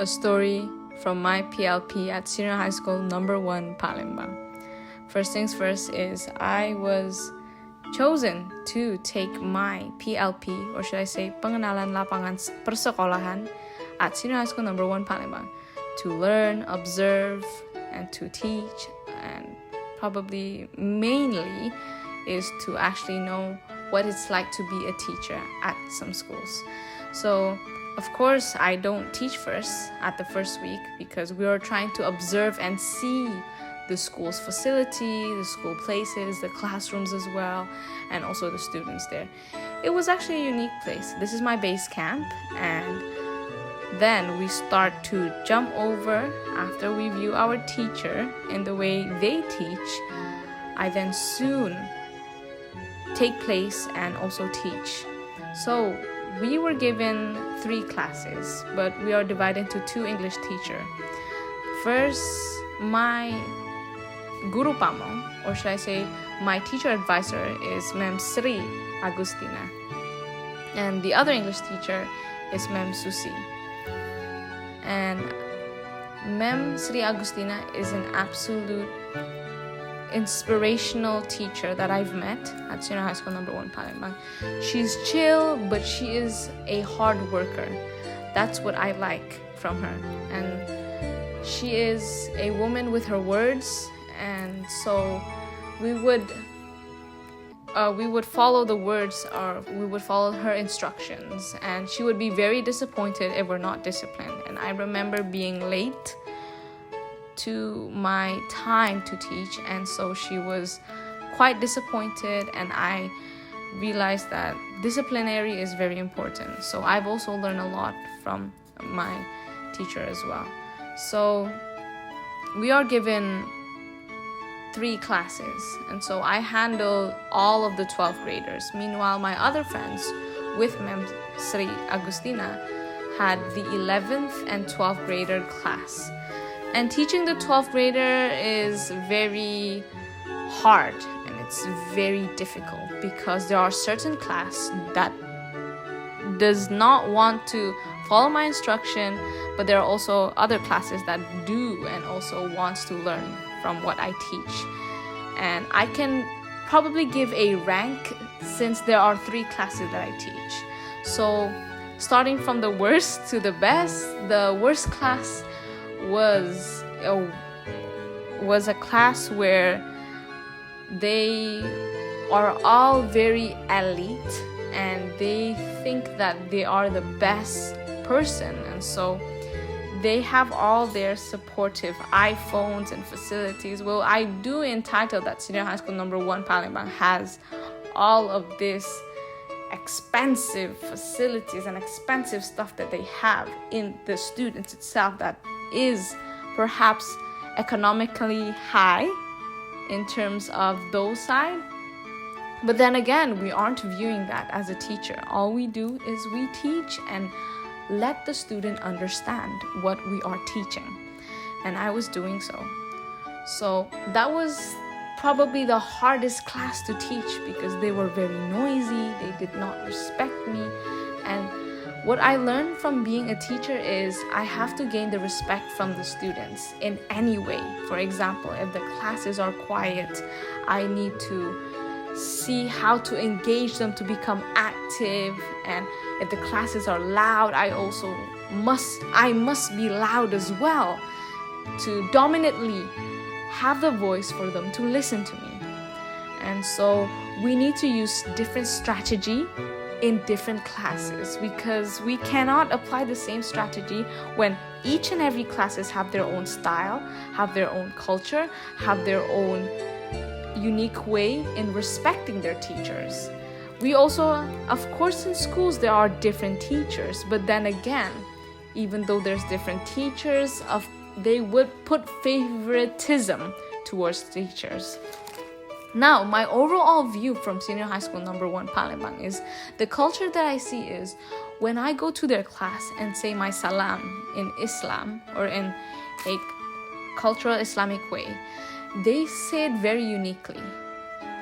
a story from my PLP at Senior High School number 1 Palembang. First things first is I was chosen to take my PLP, or should I say Pengenalan Lapangan Persekolahan, at Senior High School number 1 Palembang, to learn, observe, and to teach, and probably mainly is to actually know what it's like to be a teacher at some schools. So of course I don't teach first at the first week because we are trying to observe and see the school's facility, the school places, the classrooms as well, and also the students there. It was actually a unique place. This is my base camp, and then we start to jump over after we view our teacher in the way they teach. I then soon take place and also teach. So we were given 3 classes, but we are divided into 2 English teachers. First, my Guru Pamo, or should I say my teacher advisor, is Ma'am Sri Agustina, and the other English teacher is Ma'am Susi. And Ma'am Sri Agustina is an absolute inspirational teacher that I've met at Senior High School number 1 Palembang. She's chill, but she is a hard worker. That's what I like from her. And she is a woman with her words, and so we would follow the words, or we would follow her instructions, and she would be very disappointed if we're not disciplined. And I remember being late to my time to teach, and so she was quite disappointed, and I realized that disciplinary is very important. So I've also learned a lot from my teacher as well. So we are given 3 classes, and so I handle all of the 12th graders. Meanwhile, my other friends with Ma'am Sri Agustina had the 11th and 12th grader class. And teaching the 12th grader is very hard, and it's very difficult because there are certain class that does not want to follow my instruction, but there are also other classes that do and also wants to learn from what I teach. And I can probably give a rank since there are 3 classes that I teach. So starting from the worst to the best, the worst class was a class where they are all very elite and they think that they are the best person, and so they have all their supportive iPhones and facilities. Well, I do entitle that Senior High School number 1 Palembang has all of this expensive facilities and expensive stuff that they have in the students itself that is perhaps economically high in terms of those side. But then again, we aren't viewing that as a teacher. All we do is we teach and let the student understand what we are teaching. And I was doing so. So that was probably the hardest class to teach because they were very noisy, they did not respect me. And what I learned from being a teacher is I have to gain the respect from the students in any way. For example, if the classes are quiet, I need to see how to engage them to become active. And if the classes are loud, I must be loud as well to dominantly have the voice for them to listen to me. And so we need to use different strategy in different classes because we cannot apply the same strategy when each and every classes have their own style, have their own culture, have their own unique way in respecting their teachers. We also, of course, in schools there are different teachers, but then again, even though there's different teachers, they would put favoritism towards teachers. Now, my overall view from Senior High School number 1 Palembang is the culture that I see is when I go to their class and say my salam in Islam or in a cultural Islamic way, they say it very uniquely.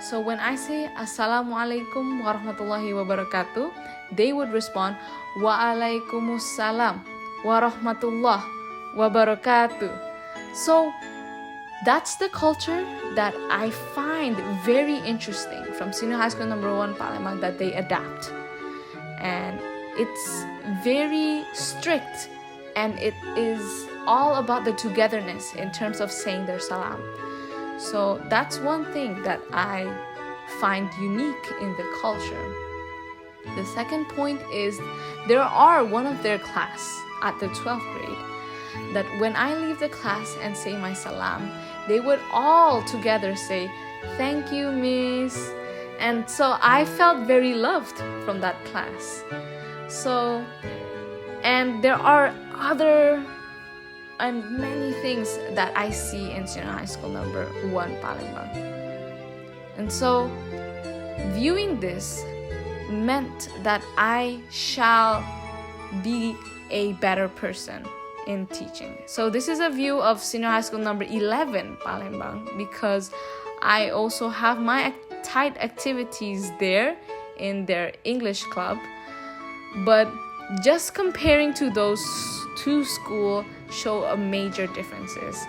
So when I say Assalamualaikum warahmatullahi wabarakatuh, they would respond Waalaikumsalam warahmatullah wabarakatuh. So that's the culture that I find very interesting from Senior High School number 1 Palembang, that they adapt. And it's very strict, and it is all about the togetherness in terms of saying their salam. So that's one thing that I find unique in the culture. The second point is there are one of their class at the 12th grade that when I leave the class and say my salam, they would all together say, "Thank you, miss." And so I felt very loved from that class. So, and there are other and many things that I see in Senior High School number 1 Palembang. And so viewing this meant that I shall be a better person in teaching. So this is a view of Senior High School number 11 Palembang, because I also have my tight activities there in their English club. But just comparing to those two schools show a major differences.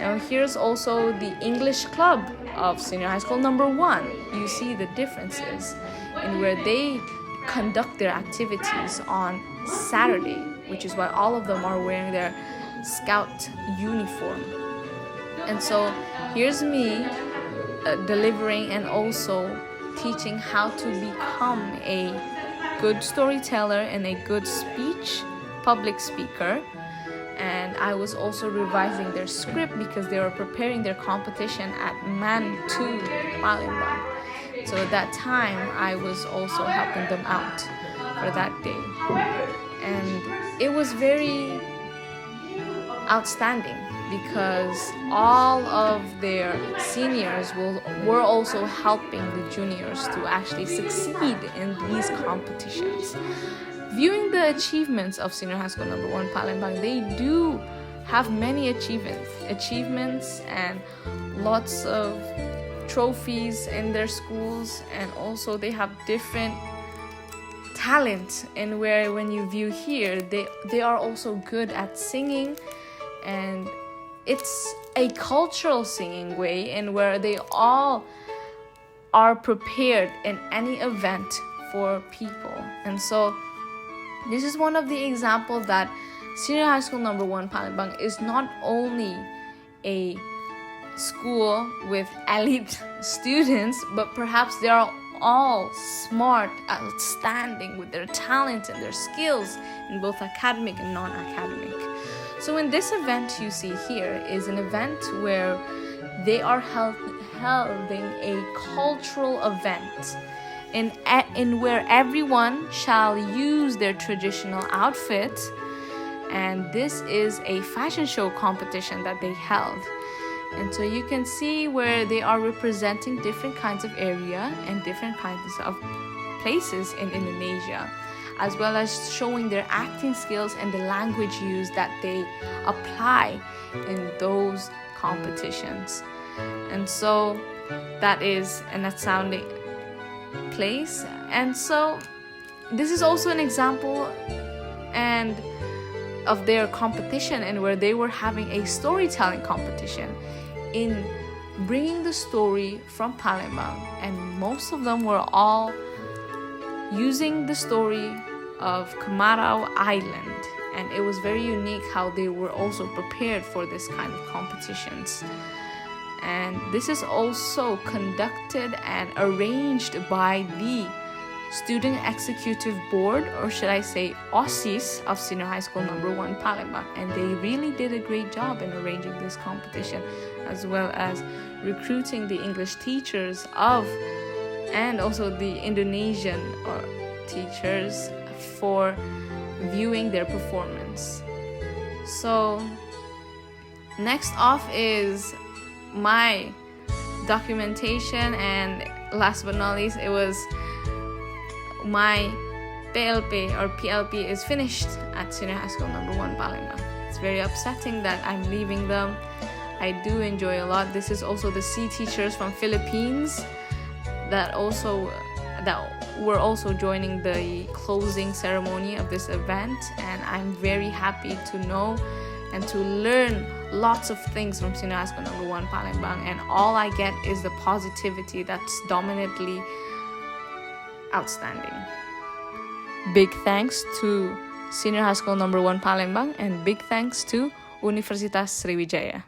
Now here's also the English club of Senior High School number 1. You see the differences in where they conduct their activities on Saturday, which is why all of them are wearing their scout uniform. And so here's me delivering and also teaching how to become a good storyteller and a good public speaker. And I was also revising their script because they were preparing their competition at Man 2 Palembang. So at that time, I was also helping them out for that day. And it was very outstanding because all of their seniors were also helping the juniors to actually succeed in these competitions. Viewing the achievements of Senior High School number 1 Palembang, they do have many achievements and lots of trophies in their schools, and also they have different talent in where when you view here, they are also good at singing, and it's a cultural singing way in where they all are prepared in any event for people. And so this is one of the examples that Senior High School number 1 Palembang is not only a school with elite students, but perhaps they are all smart, outstanding with their talent and their skills in both academic and non-academic. So in this event you see here is an event where they are holding a cultural event in where everyone shall use their traditional outfit, and this is a fashion show competition that they held. And so you can see where they are representing different kinds of area and different kinds of places in Indonesia, as well as showing their acting skills and the language use that they apply in those competitions. And so that is an astounding place. And so this is also an example and of their competition, and where they were having a storytelling competition in bringing the story from Palembang, and most of them were all using the story of Kemarau Island, and it was very unique how they were also prepared for this kind of competitions. And this is also conducted and arranged by the Student Executive Board, or should I say OSIS, of Senior High School number 1 Palembang, and they really did a great job in arranging this competition, as well as recruiting the English teachers and also the Indonesian teachers for viewing their performance. So next off is my documentation, and last but not least, it was my PLP or PLP is finished at Senior High School number 1 Palembang. It's very upsetting that I'm leaving them. I do enjoy a lot. This is also the C teachers from Philippines that we're also joining the closing ceremony of this event, and I'm very happy to know and to learn lots of things from Senior High School number 1 Palembang, and all I get is the positivity that's dominantly outstanding. Big thanks to Senior High School number 1 Palembang, and big thanks to Universitas Sriwijaya.